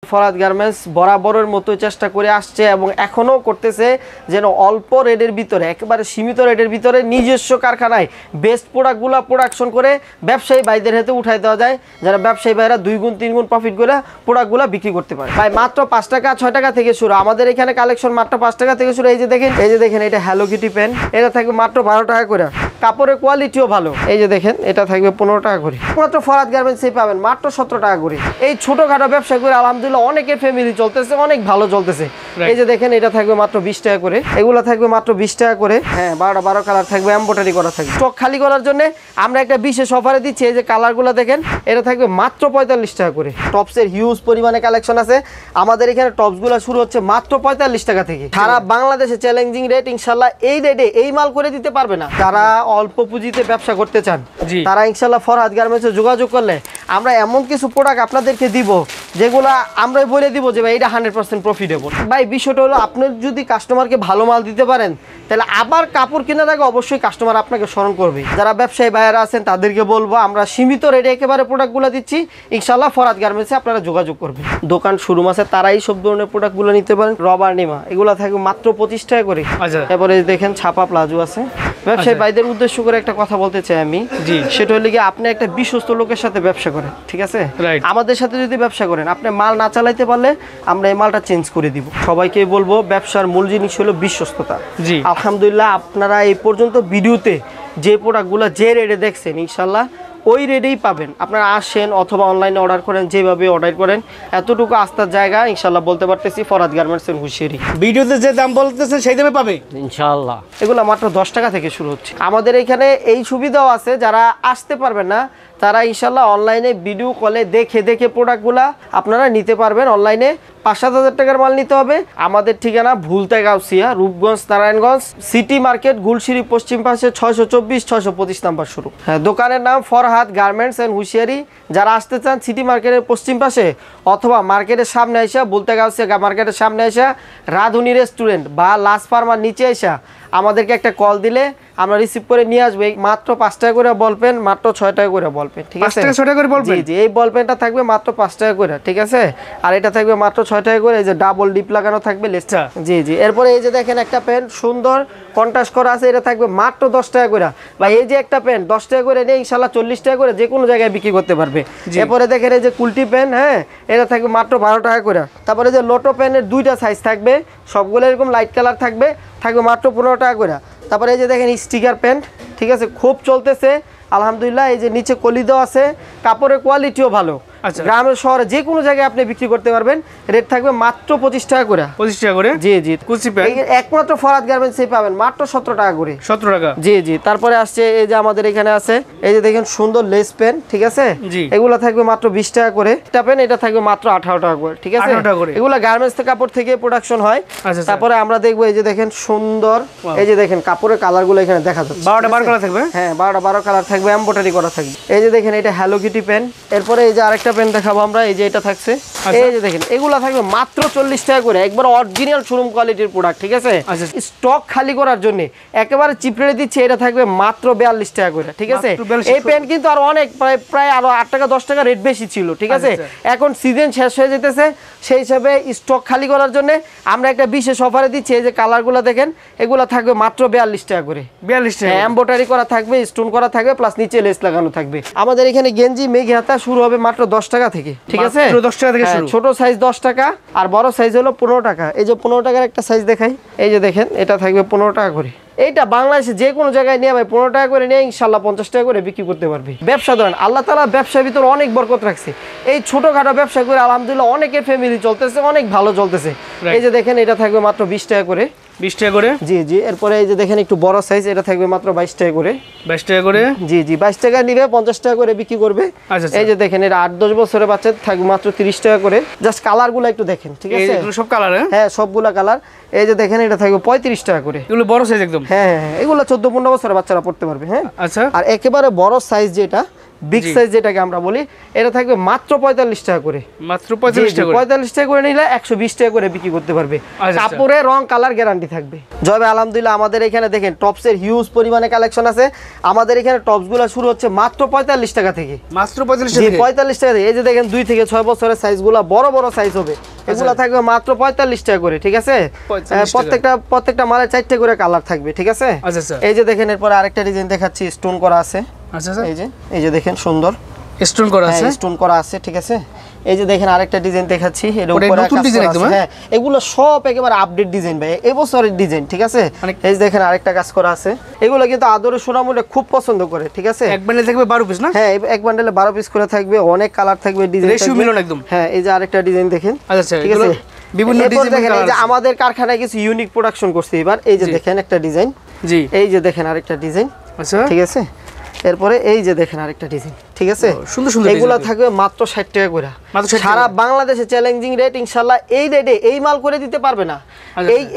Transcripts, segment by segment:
Farhad garments বরাবরের মতো চেষ্টা করে আসছে এবং এখনো করতেছে যেন অল্প রেটের ভিতরে একেবারে সীমিত রেটের ভিতরে নিজস্ব কারখানায় বেস্ট প্রোডাক্টগুলো প্রোডাকশন করে ব্যবসায়ী ভাইদের হাতে উঠাই দেওয়া যায়, যারা ব্যবসায়ী ভাইরা 2 গুণ 3 গুণ প্রফিট করে প্রোডাক্টগুলো বিক্রি করতে পারে। ভাই মাত্র 5 টাকা 6 টাকা থেকে শুরু, আমাদের এখানে কালেকশন মাত্র 5 টাকা থেকে শুরু। এই যে দেখেন এটা হ্যালো কিটি পেন, এটা থাকবে মাত্র 12 টাকা করে, কাপড়ের কোয়ালিটিও ভালো। এই যে দেখেন এটা থাকবে 15 টাকা করে, মাত্র ফরহাদ গার্মেন্টসে পাবেন মাত্র 17 টাকা করে। এই ছোটখাটো ব্যবসা করে আলহামদুলিল্লাহ অনেকের ফ্যামিলি চলতেছে, অনেক ভালো চলতেছে। এই যে দেখেন এটা থাকবে মাত্র 20 টাকা করে, এগুলো থাকবে মাত্র 20 টাকা করে। হ্যাঁ 12 কালার থাকবে, এমব্রয়ডারি করা থাকবে। স্টক খালি করার জন্য আমরা একটা বিশেষ অফারে দিচ্ছি। এই যে কালারগুলো দেখেন, এটা থাকবে মাত্র 45 টাকা করে। টপসের হিউজ পরিমাণে কালেকশন আছে আমাদের এখানে। টপসগুলো শুরু হচ্ছে মাত্র 45 টাকা থেকে। সারা বাংলাদেশে চ্যালেঞ্জিং রেট, ইনশাল্লাহ এই রেটে এই মাল করে দিতে পারবে না। যারা অল্প পুঁজিতে ব্যবসা করতে চান তারা ইনশাল্লাহ ফরহাদ গার্মেন্টসে যোগাযোগ করলে আমরা এমন কিছু প্রোডাক্ট আপনাদেরকে দিব যেগুলা আমরা বলে দিব যে ভাই এটা 100% প্রফিটেবল। ভাই বিষয়টা হলো আপনি যদি কাস্টমারকে ভালো মাল দিতে পারেন তাহলে আবার কাপড় কেনার আগে অবশ্যই কাস্টমার আপনাকে স্মরণ করবে। যারা ব্যবসায়ী ভাইয়েরা আছেন তাদেরকে বলবো আমরা সীমিত রেটে একেবারে প্রোডাক্টগুলো দিচ্ছি, ইনশাল্লাহ ফরহাদ গার্মেন্টসে আপনারা যোগাযোগ করবেন। দোকান শুরু মাসে তারাই সব ধরনের প্রোডাক্টগুলো নিতে পারেন। রবার নিমা এগুলো থাকবে মাত্র 25 টাকা করে। এরপরে দেখেন ছাপা প্লাজো আছে। ব্যবসায়ী ভাইদের উদ্দেশ্য করে একটা কথা বলতে চাই আমি, সেটা হলে কি আপনি একটা বিশ্বস্ত লোকের সাথে ব্যবসা করেন, ঠিক আছে? আমাদের সাথে যদি ব্যবসা করেন আপনি মাল না চালাইতে পারলে আমরা এই মালটা চেঞ্জ করে দিব। সবাইকে বলবো ব্যবসার মূল জিনিস হলো বিশ্বস্ততা। আলহামদুলিল্লাহ আপনারা এই পর্যন্ত ভিডিওতে যে প্রোডাক্টগুলো যে রেটে দেখছেন ইনশাল্লাহ ওই রেটেই পাবেন। আপনারা আসেন অথবা অনলাইনে অর্ডার করেন, যেভাবে অর্ডার করেন এতটুকু আস্থার জায়গা ইনশাল্লাহ বলতে পারতেছি ফরহাদ গার্মেন্টসের হুঁশিয়ারি। ভিডিওতে যে দাম বলতেছেন সেই দামে পাবে ইনশাল্লাহ। এগুলো মাত্র 10 টাকা থেকে শুরু হচ্ছে। আমাদের এখানে এই সুবিধাও আছে, যারা আসতে পারবেন না তারা ইনশাল্লাহ অনলাইনে ভিডিও কলে দেখে প্রোডাক্টগুলা আপনারা নিতে পারবেন। অনলাইনে 5-7 হাজার টাকার মাল নিতে হবে। আমাদের ঠিকানা ভুলতা গাউসিয়া, রূপগঞ্জ, নারায়ণগঞ্জ, সিটি মার্কেট, গুলশিরি পশ্চিম পাশে 624-625 নাম্বার শুরু। হ্যাঁ, দোকানের নাম ফরহাদ গার্মেন্টস অ্যান্ড হুঁশিয়ারি। যারা আসতে চান সিটি মার্কেটের পশ্চিম পাশে অথবা মার্কেটের সামনে আসা, ভুলতা গাউসিয়া মার্কেটের সামনে আসা রাধুনী রেস্টুরেন্ট বা লাস ফার্মার নিচে আসা আমাদেরকে একটা কল দিলে আমরা রিসিভ করে নিয়ে আসবো। মাত্র 5 টাকা করে বল পেন, মাত্র 6 টাকা করে বল পেন, ঠিক আছে? 6 টাকা করে বল পেন। জি এই বল পেনটা থাকবে মাত্র 5 টাকা করে, ঠিক আছে? আর এটা থাকবে মাত্র 6 টাকা করে। এই যে ডাবল ডিপ লাগানো থাকবে লেসটা। জি এরপরে এই যে দেখেন একটা পেন সুন্দর কন্ট্রাস্ট করা আছে, এটা থাকবে মাত্র 10 টাকা করে। বা এই যে একটা পেন 10 টাকা করে নিয়ে ইনশাল্লাহ 40 টাকা করে যে কোনো জায়গায় বিক্রি করতে পারবে। এরপরে দেখেন এই যে কুলটি পেন, হ্যাঁ এটা থাকবে মাত্র 12 টাকা করে। তারপরে যে লোটো পেনের 2টা সাইজ থাকবে, সবগুলো এরকম লাইট কালার থাকবে মাত্র 15 টাকা করে। তারপরে এই যে দেখেন স্টিকার প্যান্ট, ঠিক আছে, খুব চলতেছে আলহামদুলিল্লাহ। এই যে নিচে কলি দেওয়া আছে, কাপড়ের কোয়ালিটিও ভালো। গ্রামের শহরে যে কোনো জায়গায় আপনি বিক্রি করতে পারবেন। রেট থাকবে মাত্র 25 টাকা করে। 25 টাকা করে? জি কুচি প্যান্ট একমাত্র ফরহাদ গার্মেন্টসে পাবেন মাত্র 17 টাকা করে। 17 টাকা? জি তারপরে আসছে এই যে আমাদের এখানে আছে এই যে দেখেন সুন্দর লেস পেন, ঠিক আছে? এগুলো থাকবে মাত্র 20 টাকা করে। একটা পেন এটা থাকবে মাত্র 18 টাকা করে, ঠিক আছে? এগুলো গার্মেন্টস থেকে কাপড় থেকে প্রোডাকশন হয়। তারপরে আমরা দেখবো এই যে দেখেন সুন্দর, এই যে দেখেন কাপড়ের কালারগুলো এখানে দেখা যাচ্ছে। 12 কালার থাকবে? হ্যাঁ 12 কালার থাকবে, এমব্রয়ডারি করা থাকবে। এই যে দেখেন এটা হ্যালো কিটি পেন। এরপরে এই যে আরেকটা পেন দেখাবো আমরা, এই যে এটা থাকছে। এই যে দেখেন এগুলা থাকবে মাত্র 40 টাকা করে, একবার অরিজিনাল শোরুম কোয়ালিটির প্রোডাক্ট, ঠিক আছে? স্টক খালি করার জন্য একেবারে চিপ রেটে দিচ্ছে, এটা থাকবে মাত্র 42 টাকা করে, ঠিক আছে? এই পেন কিন্তু আর অনেক প্রায় আরো 8 টাকা 10 টাকা রেট বেশি ছিল, ঠিক আছে? এখন সিজন শেষ হয়ে যেতেছে, সেই হিসাবে স্টক খালি করার জন্য আমরা একটা বিশেষ অফারে দিচ্ছি। এই যে কালারগুলো দেখেন এগুলো থাকবে মাত্র 42 টাকা করে। 42 টাকা? এমব্রয়ডারি করা থাকবে, স্টোন করা থাকবে, প্লাস নিচে লেস লাগানো থাকবে। আমাদের এখানে গেঞ্জি মেঘ হাতা শুরু হবে মাত্র 10 টাকা থেকে, ঠিক আছে? 10 টাকা থেকে শুরু। ছোট সাইজ 10 টাকা আর বড় সাইজ হলো 15 টাকা। এই যে 15 টাকার একটা সাইজ দেখাই, এই যে দেখেন এটা থাকবে 15 টাকা করে। এইটা বাংলাদেশে যে কোনো জায়গায় নিয়ে ভাই 15 টাকা করে নিয়ে ইনশাল্লাহ 50 টাকা করে বিক্রি করতে পারবে। ব্যবসা ধরেন আল্লাহ তাআলা ব্যবসার ভিতর অনেক বরকত রাখছে। এই ছোটখাটো ব্যবসা করে আলহামদুলিল্লাহ অনেকের ফ্যামিলি চলতেছে, অনেক ভালো চলতেছে। এই যে দেখেন এটা থাকবে মাত্র 20 টাকা করে। 20 টাকা করে? জি এরপরে এই যে দেখেন একটু বড় সাইজ, এটা থাকবে মাত্র 22 টাকা করে। 22 টাকা করে? জি 22 টাকা নিবে 50 টাকা করে বিক্রি করবে। এই যে দেখেন এটা 8-10 বছরের বাচ্চা থাকবে মাত্র 30 টাকা করে। জাস্ট কালারগুলো একটু দেখেন, ঠিক আছে? এগুলো সব কালার? হ্যাঁ সবগুলা কালার। এই যে দেখেন এটা থাকবে 35 টাকা করে। এগুলো বড় সাইজ একদম? হ্যাঁ এগুলো 14-15 বছরের বাচ্চারা পড়তে পারবে। হ্যাঁ আচ্ছা। আর একেবারে বড় সাইজ যেটা বিগ সাইজ যেটাকে আমরা বলি, এটা থাকবে মাত্র 45 টাকা করে। মাত্র 45 টাকা করে। 45 টাকা করে নিলে 120 টাকা করে বিক্রি করতে পারবে। আচ্ছা। কাপড়ে রং কালার গ্যারান্টি থাকবে। জয় ভাই আলহামদুলিল্লাহ, আমাদের এখানে দেখেন টপসের হিউজ পরিমাণে কালেকশন আছে। আমাদের এখানে টপসগুলো শুরু হচ্ছে মাত্র 45 টাকা থেকে। মাত্র 45 জি, টাকা। 45 টাকা থেকে। এই যে দেখেন 2 থেকে 6 বছরের সাইজগুলো বড় বড় সাইজ হবে, এগুলো থাকবে মাত্র 45 টাকা করে, ঠিক আছে? প্রত্যেকটা মালে 4টে করে কালার থাকবে, ঠিক আছে? আচ্ছা। এই যে দেখেন এরপর আরেকটা ডিজাইন দেখাচ্ছি, স্টোন করা আছে। আচ্ছা। এই যে দেখেন সুন্দর স্টোন করা আছে। স্টোন করা আছে, ঠিক আছে? এই যে দেখেন আরেকটা ডিজাইন দেখাচ্ছি, এর উপরে নতুন ডিজাইন একদম। হ্যাঁ, এগুলো সব একেবারে আপডেট ডিজাইন ভাই, এই বছরের ডিজাইন, ঠিক আছে? এই যে দেখেন আরেকটা কাজ করা আছে, এগুলো কিন্তু আদরে সোনামুলে খুব পছন্দ করে, ঠিক আছে? এক বান্ডেল থাকবে 12 পিস না? হ্যাঁ, এক বান্ডেলে 12 পিস করে থাকবে, অনেক কালার থাকবে, ডিজাইন রেশিও মিলন একদম। হ্যাঁ, এই যে আরেকটা ডিজাইন দেখেন। আচ্ছা, ঠিক আছে? বিভিন্ন ডিজাইন দেখেন, এই যে আমাদের কারখানায় কিছু ইউনিক প্রোডাকশন করছে এবার। এই যে দেখেন একটা ডিজাইন, জি। এই যে দেখেন আরেকটা ডিজাইন। আচ্ছা, ঠিক আছে? এরপরে এই যে দেখেন আরেকটা ডিজাইন, ঠিক আছে? সুন্দর সুন্দর এগুলো থাকবে মাত্র 60 টাকা করে। সারা বাংলাদেশে চ্যালেঞ্জিং রেট, ইনশাআল্লাহ এই রেটে এই মাল করে দিতে পারবে না।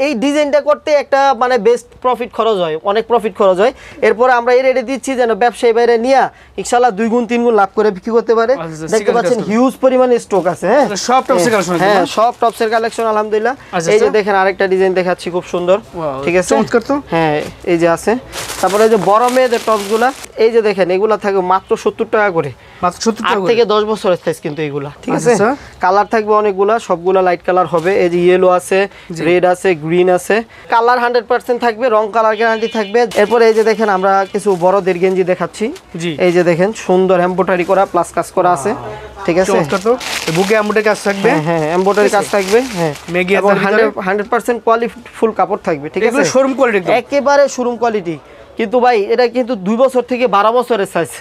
এই ডিজাইনটা করতে একটা মানে বেস্ট প্রফিট খরচ হয়, অনেক প্রফিট খরচ হয়। এরপরে আমরা এই রেটে দিচ্ছি যেন ব্যবসায়ী বাইরে নিয়ে ইনশাআল্লাহ 2 গুণ 3 গুণ লাভ করে বিক্রি করতে পারে। দেখতে পাচ্ছেন হিউজ পরিমাণে স্টক আছে। হ্যাঁ, সব টপসের কালেকশন। হ্যাঁ, সব টপসের কালেকশন আলহামদুলিল্লাহ। এই যে দেখেন আরেকটা ডিজাইন দেখাচ্ছি, খুব সুন্দর, ঠিক আছে? চমৎকার তো। হ্যাঁ, এই যে আছে। তারপরে এই যে বড় মেয়েদের টপসগুলা, এই যে দেখেন এগুলা থাকবে মাত্র 70 টাকা করে। মাত্র 70 টাকা 8 থেকে 10 বছরের সাইজ কিন্তু এগুলা, ঠিক আছে? কালার থাকবে অনেকগুলা, সবগুলা লাইট কালার হবে। এই যে ইয়েলো আছে, রেড আছে, গ্রিন আছে, কালার 100% থাকবে, রং কালার গ্যারান্টি থাকবে। এরপরে এই যে দেখেন আমরা কিছু বড়দের গেঞ্জি দেখাচ্ছি। এই যে দেখেন সুন্দর এমব্রয়ডারি করা প্লাস কাজ করা আছে, ঠিক আছে? বুকে এমব্রয়ডারি কাজ থাকবে। হ্যাঁ, এমব্রয়ডারি কাজ থাকবে। হ্যাঁ, এবং 100% কোয়ালিটিফুল কাপড় থাকবে, ঠিক আছে? শোরুম কোয়ালিটি, একেবারে শোরুম কোয়ালিটি। কিন্তু ভাই এটা কিন্তু 2 বছর থেকে 12 বছরের সাইজ।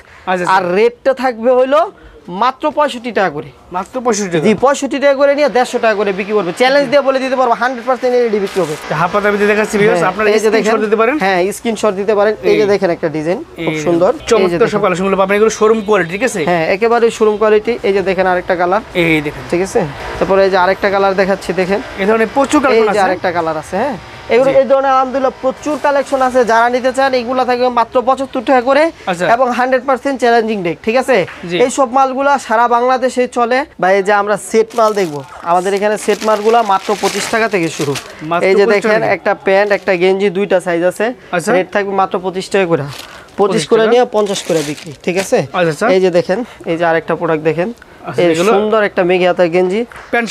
আর রেটটা থাকবে হইলো মাত্র 65 টাকা করে। মাত্র 65 টাকা। জি, 65 টাকা করে নিয়ে 150 টাকা করে বিক্রি করবে। চ্যালেঞ্জ দিয়ে বলে দিতে পারবো 100% এলইডি বিক্রি হবে। হাফাতা ভিডিও দেখাচ্ছি ভিউয়ার্স, আপনারা স্ক্রিনশট দিতে পারেন। হ্যাঁ, স্ক্রিনশট দিতে পারেন। এই যে দেখেন একটা ডিজাইন, খুব সুন্দর, চমৎকার সব কালেকশনগুলো পাবেন, এগুলো শোরুম কোয়ালিটি, ঠিক আছে? হ্যাঁ, একেবারে শোরুম কোয়ালিটি। এই যে দেখেন আরেকটা কালার, এই দেখেন, ঠিক আছে? তারপরে এই যে আরেকটা কালার দেখাচ্ছি, দেখেন এই ধরনের প্রচুর কালেকশন আছে। এই যে আরেকটা কালার আছে। হ্যাঁ, এগুলো এই ধরনের আলহামদুলিল্লাহ প্রচুর কালেকশন আছে। যারা নিতে চান এগুলো থাকবে মাত্র 75 টাকা করে এবং 100% চ্যালেঞ্জিং রেট, ঠিক আছে? এই সব মালগুলা সারা বাংলাদেশে চলে। বা এই যে আমরা সেট মাল দেখবো, আমাদের এখানে সেট মালগুলা মাত্র 25 টাকা থেকে শুরু। এই যে দেখেন একটা প্যান্ট, একটা গেঞ্জি, 2টা সাইজ আছে, রেট থাকবে মাত্র 25 টাকা করে। 25 করে নিয়ে 50 করে বিক্রি, ঠিক আছে? এই যে দেখেন, এই যে আরেকটা প্রোডাক্ট দেখেন, এই সুন্দর একটা মেঘে হাতার গেঞ্জি,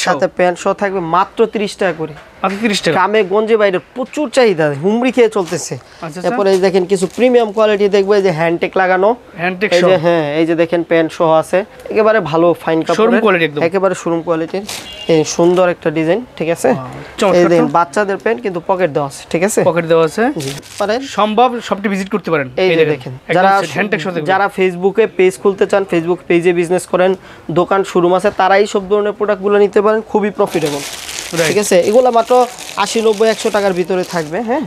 সাথে প্যান্ট সহ থাকবে মাত্র 30 টাকা করে। মাত্র 30 টাকা। গ্রামে গঞ্জে বাইরে প্রচুর চাহিদা, হুমড়ি খেয়ে চলতেছে। তারপরে এই দেখেন কিছু প্রিমিয়াম কোয়ালিটি দেখবো, এই যে হ্যান্ডটেক লাগানো, এই যে হ্যাঁ, এই যে দেখেন প্যান্ট সহ আছে, একেবারে ভালো ফাইন কাপড়, একেবারে শোরুম কোয়ালিটির। এই সুন্দর একটা ডিজাইন, ঠিক আছে? এই দেখেন বাচ্চাদের প্যান্ট কিন্তু পকেট দেওয়া আছে, ঠিক আছে? পকেট দেওয়া আছে, পারেন সম্ভব সবটি ভিজিট করতে পারেন। এই যে দেখেন যারা ফেসবুকে পেজ খুলতে চান, ফেসবুক পেজে বিজনেস করেন, দোকান শোরুম আছে, তারা এই সব ধরনের প্রোডাক্টগুলো নিতে পারেন, খুবই প্রফিটেবল, ঠিক আছে? এগুলো মাত্র 80, 90, 100 টাকার ভিতরে থাকবে। হ্যাঁ,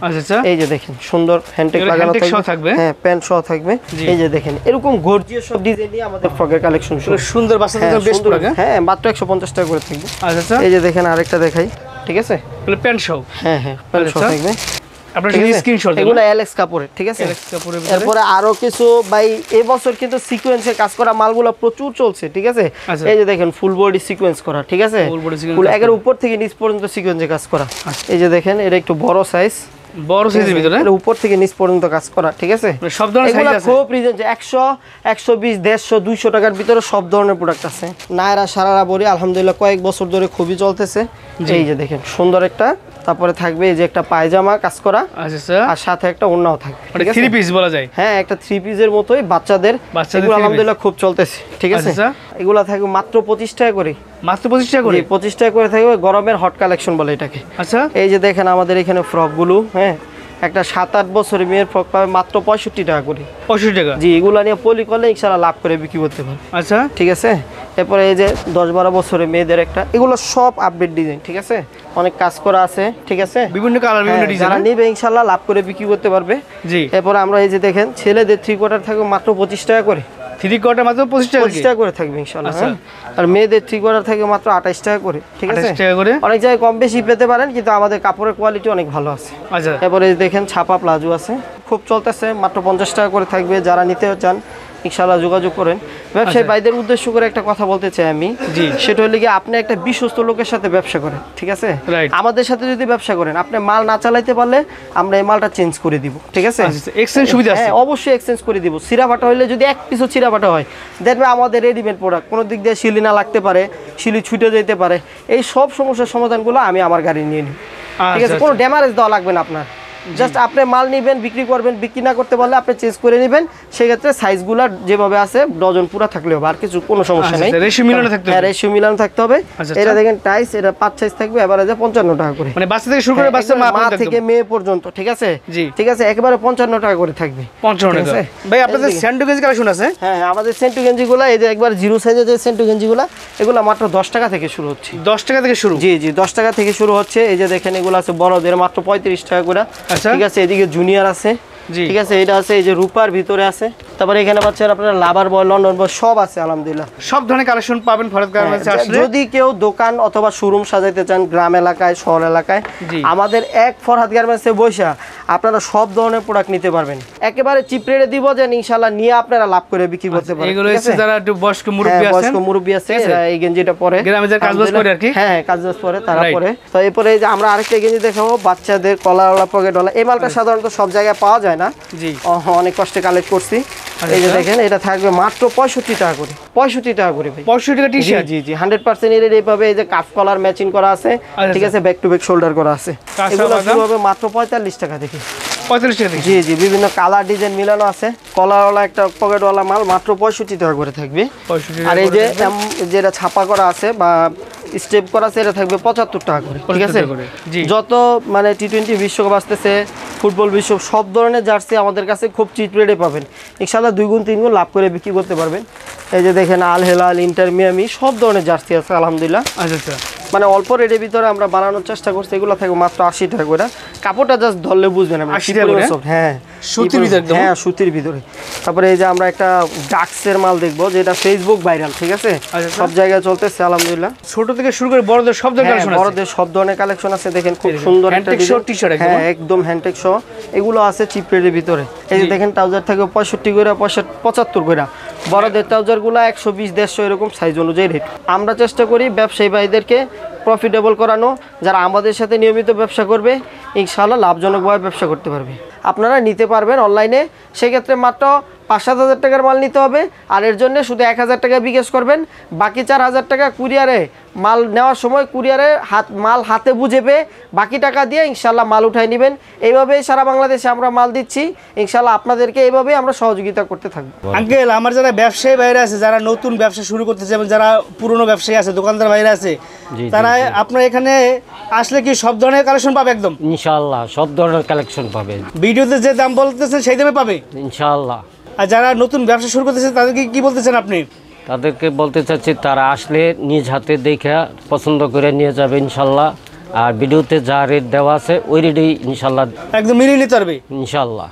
এই যে দেখেন সুন্দর হ্যান্ডটেক লাগানো থাকবে, হ্যাঁ, প্যান্ট সহ থাকবে। এই যে দেখেন এরকম গর্জিয়াস সব ডিজাইন নিয়ে আমাদের ফ্রকের কালেকশন সুন্দর, বাচ্চাদের বেস্ট প্রোডাক্ট। হ্যাঁ, মাত্র 150 টাকা করে থাকবে। আচ্ছা, এই যে দেখেন আরেকটা দেখাই, ঠিক আছে? প্যান্ট সহ, হ্যাঁ, প্যান্ট সহ থাকবে। আপনারা স্ক্রিনশট দিন। এগুলো এলএক্স কাপড়ের, ঠিক আছে? এলএক্স কাপড়ের ভিতরে। এরপরে আরো কিছু ভাই এই বছর কিন্তু সিকোয়েন্সে কাজ করা মালগুলো প্রচুর চলছে, ঠিক আছে? এই যে দেখেন ফুল বডি সিকোয়েন্স করা, ঠিক আছে? ফুল একের উপর থেকে নিচ পর্যন্ত সিকোয়েন্সে কাজ করা। এই যে দেখেন এটা একটু বড় সাইজ, বড় সাইজের ভিতরে উপর থেকে নিচ পর্যন্ত কাজ করা, ঠিক আছে? সব ধরনের সাইজ আছে, খুব রিজনেবল, 100, 120, 150, 200 টাকার ভিতরে সব ধরনের প্রোডাক্ট আছে। নায়রা সারারা বড়ি আলহামদুলিল্লাহ কয়েক বছর ধরে খুবই চলতেছে। এই যে দেখেন সুন্দর একটা, তারপরে থাকবে এই যে একটা পায়জামা কাজ করা, আচ্ছা, আর সাথে একটা ওড়নাও থাকবে, মানে 3 পিস বলা যায়। হ্যাঁ, একটা 3 পিসের মতোই বাচ্চাদের, এগুলো আলহামদুলিল্লাহ খুব চলতেছে, ঠিক আছে? এগুলো থাকবে মাত্র 25 টাকা করে। মাত্র 25 টাকা করে? 25 টাকা করে থাকবে, গরমের হট কালেকশন বলে এটাকে। আচ্ছা, এই যে দেখেন আমাদের এখানে ফ্রকগুলো, হ্যাঁ, একটা 7-8 বছরের মেয়ের ফ্রক পাবে মাত্র 65 টাকা করে। 65 টাকা? জি, এগুলো নিয়ে পলি করলে ইনশাআল্লাহ লাভ করে বিক্রি করতে পারবে। আচ্ছা, ঠিক আছে? এরপরে এই যে 10-12 বছরের মেয়েদের একটা, এগুলো সব আপডেট ডিজাইন, ঠিক আছে? অনেক কাজ করা আছে, ঠিক আছে? বিভিন্ন কালার, বিভিন্ন ডিজাইন, যারা নিবে ইনশাআল্লাহ লাভ করে বিক্রি করতে পারবে। জি, এরপরে আমরা এই যে দেখেন ছেলেদের 3 কোয়ার্টার থাকবে মাত্র 25 টাকা করে। 3 কোয়ার্টার মাত্র 25 টাকা করে থাকবে ইনশাআল্লাহ। আর মেয়েদের 3 কোয়ার্টার থাকবে মাত্র 28 টাকা করে, ঠিক আছে? 28 টাকা করে। অনেক জায়গায় কম বেশি পেতে পারেন, কিন্তু আমাদের কাপড়ের কোয়ালিটি অনেক ভালো আছে। আচ্ছা, এরপরে দেখেন ছাপা প্লাজো আছে, খুব চলতেছে, মাত্র 50 টাকা করে থাকবে। যারা নিতে চান ইনশাআল্লাহ যোগাযোগ করেন। ব্যবসায়ী ভাইদের উদ্দেশ্য করে একটা কথা বলতে চাই আমি, জি। সেটা হলো কি আপনি একটা বিশ্বস্ত লোকের সাথে ব্যবসা করেন, ঠিক আছে? Right. আমাদের সাথে যদি ব্যবসা করেন, আপনি মাল না চালাইতে পারলে আমরা এই মালটা চেঞ্জ করে দিব, ঠিক আছে? এক্সচেঞ্জ সুবিধা আছে? হ্যাঁ, অবশ্যই এক্সচেঞ্জ করে দিব। চিরাফাটা হইলে যদি এক পিছু চিরাফাটা হয়, দেখবে আমাদের রেডিমেড প্রোডাক্ট কোনো দিক দিয়ে শিলি না লাগতে পারে, শিলি ছুটে যেতে পারে, এই সব সমস্যার সমাধানগুলো আমি আমার গাড়ি নিয়ে নিই, ঠিক আছে? কোনো ড্যামারেজ দেওয়া লাগবে না আপনার, জাস্ট আপনি মাল নেবেন, বিক্রি করবেন, বিক্রি না করতে পারলে আপনি চেঞ্জ করে নেবেন। সেক্ষেত্রে সাইজগুলো যেভাবে আছে ডজন পুরো থাকলে হবে, আর কিছু কোনো সমস্যা নেই। রেশিও মিলানো থাকতে হবে? হ্যাঁ, রেশিও মিলানো থাকতে হবে। এটা দেখেন টাইস, এটা 5 সাইজ থাকবে, এভারেজে 55 টাকা করে, মানে বাচ্চা থেকে শুরু করে বাচ্চা মা থেকে মেয়ে পর্যন্ত, ঠিক আছে? জি, ঠিক আছে, একেবারে 55 টাকা করে থাকবে। 55 টাকা। ভাই আপনাদের সেন্টু গেঞ্জি কালেকশন আছে? হ্যাঁ, আমাদের সেন্টু গেঞ্জিগুলো এই যে একবার জিরো সাইজের যে সেন্টু গেঞ্জিগুলো, এগুলো মাত্র 10 টাকা থেকে শুরু হচ্ছে। 10 টাকা থেকে শুরু? জি জি, 10 টাকা থেকে শুরু হচ্ছে। এই যে দেখেন এগুলো আছে বড়দের মাত্র 35 টাকা করে, ঠিক আছে? এদিকে জুনিয়র আছে, ঠিক আছে? এটা আছে এই যে রূপার ভিতরে আছে, তারপরে এখানে পাচ্ছেন আপনারা লাভার বয়, লন্ডন বয়, সব আছে আলহামদুলিল্লাহ। সব ধরনের কালেকশন পাবেন ফরহাদ গার্মেন্টসে আসলে। যদি কেউ দোকান অথবা শোরুম সাজাইতে চান গ্রাম এলাকায়, শহর এলাকায়, আমাদের এক ফরহাদ গার্মেন্টসে বসে আপনারা সব ধরনের প্রোডাক্ট নিতে পারবেন। একেবারে চিপ রেটে দিব, যে ইনশাআল্লাহ নিয়ে আপনারা লাভ করে বিক্রি করতে পারবেন। এগুলো হচ্ছে যারা একটু বয়স্ক মুরব্বি আছেন, বয়স্ক মুরব্বি আছে, এই গেঞ্জিটা পরে গ্রামে যে কাজবাজ করে আর কি। হ্যাঁ, কাজবাজ করে তারা পরে। তো এরপরে এই যে আমরা আরেকটা গেঞ্জি দেখাবো, বাচ্চাদের কলারওয়ালা, পকেটওয়ালা। এই মালটা সাধারণত সব জায়গায় পাওয়া যায় না, জি, অনেক কষ্টে কালেক্ট করছি। এই যে দেখেন, এটা থাকবে মাত্র 65 টাকা করে। 65 টাকা করে ভাই। 65 টাকা টি-শার্ট? জি জি, 100% এর এইভাবে এই যে কাফ কলার ম্যাচিং করা আছে, ঠিক আছে? ব্যাক টু ব্যাক শোল্ডার করা আছে। এগুলো শুরু হবে মাত্র 45 টাকা থেকে। 45 টাকা থেকে? জি জি, বিভিন্ন কালার ডিজাইন মিলানো আছে। কলারওয়ালা একটা পকেটওয়ালা মাল মাত্র 65 টাকা করে থাকবে। আর এই যে যেটা ছাপা করা আছে বা স্টেপ করা আছে, এটা থাকবে 75 টাকা করে, ঠিক আছে? যত মানে টি-20 বিশ্বকাপ আসতেছে, ফুটবল বিশ্ব, সব ধরনের জার্সি আমাদের কাছে খুব চিপ রেটে পাবেন। ইনশাআল্লাহ 2 গুণ 3 গুণ লাভ করে বিক্রি করতে পারবেন। এই যে দেখেন আল হেলাল, ইন্টার মিয়ামি, সব ধরনের জার্সি আছে আলহামদুলিল্লাহ। আচ্ছা, মানে অল্প রেটের ভিতরে আমরা বানানোর চেষ্টা করছি। এগুলো থাকবে মাত্র 80 টাকা করে। কাপড়টা জাস্ট ধরলে বুঝবেন আপনি। 80 টাকা করে? হ্যাঁ, সুতির ভিতরে একদম? হ্যাঁ, সুতির ভিতরে। তারপরে এই যে আমরা একটা ডাক্সের মাল দেখবো, যেটা ফেসবুক ভাইরাল, ঠিক আছে? সব জায়গায় চলতেছে আলহামদুলিল্লাহ। ছোট থেকে শুরু করে বড়দের সব ধরনের কালেকশন আছে? বড়দের সব ধরনের কালেকশন আছে। দেখেন খুব সুন্দর একটা টি-শার্ট, হ্যাঁ, একদম হ্যান্ডটেক সহ। এগুলো আছে চিপ রেটের ভিতরে। এই যে দেখেন ট্রাউজার থাকবে 65 করে, 75 করে। বড়দের ট্রাউজারগুলো 120, 150 এরকম সাইজ অনুযায়ী রেট। আমরা চেষ্টা করি ব্যবসায়ী ভাইদেরকে প্রফিটেবল করানো। যারা আমাদের সাথে নিয়মিত ব্যবসা করবে, ইনশাআল্লাহ লাভজনকভাবে ব্যবসা করতে পারবে। আপনারা নিতে পারবেন অনলাইনে, সেক্ষেত্রে মাত্র 5-7 হাজার টাকার মাল নিতে হবে। আর এর জন্য শুধু 1 হাজার টাকা বিকাশ করবেন, বাকি 4 হাজার টাকা কুরিয়ারে মাল নেওয়ার সময় কুরিয়ারে মাল হাতে বুঝে পেয়ে বাকি টাকা দিয়ে ইনশাআল্লাহ মাল উঠাই নেবেন। এইভাবেই সারা বাংলাদেশে আমরা মাল দিচ্ছি। ইনশাআল্লাহ আপনাদেরকে এইভাবেই আমরা সহযোগিতা করতে থাকবো। আঙ্কেল, আমার যারা ব্যবসায়ী ভাইরা আছে, যারা নতুন ব্যবসা শুরু করতেছে এবং যারা পুরনো ব্যবসায়ী আছে, দোকানদার ভাইরা আছে, তারা আপনার এখানে আসলে কি সব ধরনের কালেকশন পাবে? একদম ইনশাআল্লাহ সব ধরনের কালেকশন পাবে। ভিডিওতে যে দাম বলতেছেন সেই দামে পাবে ইনশাআল্লাহ। আর যারা নতুন ব্যবসা শুরু করতেছে তাদেরকে কি বলতেছেন আপনি? তাদেরকে বলতে চাচ্ছি, তারা আসলে নিজ হাতে দেখে পছন্দ করে নিয়ে যাবে ইনশাআল্লাহ। আর ভিডিওতে যা রেট দেওয়া আছে ওই রেটেই ইনশাআল্লাহ একদম মিলিয়ে নিতে পারবে ইনশাআল্লাহ।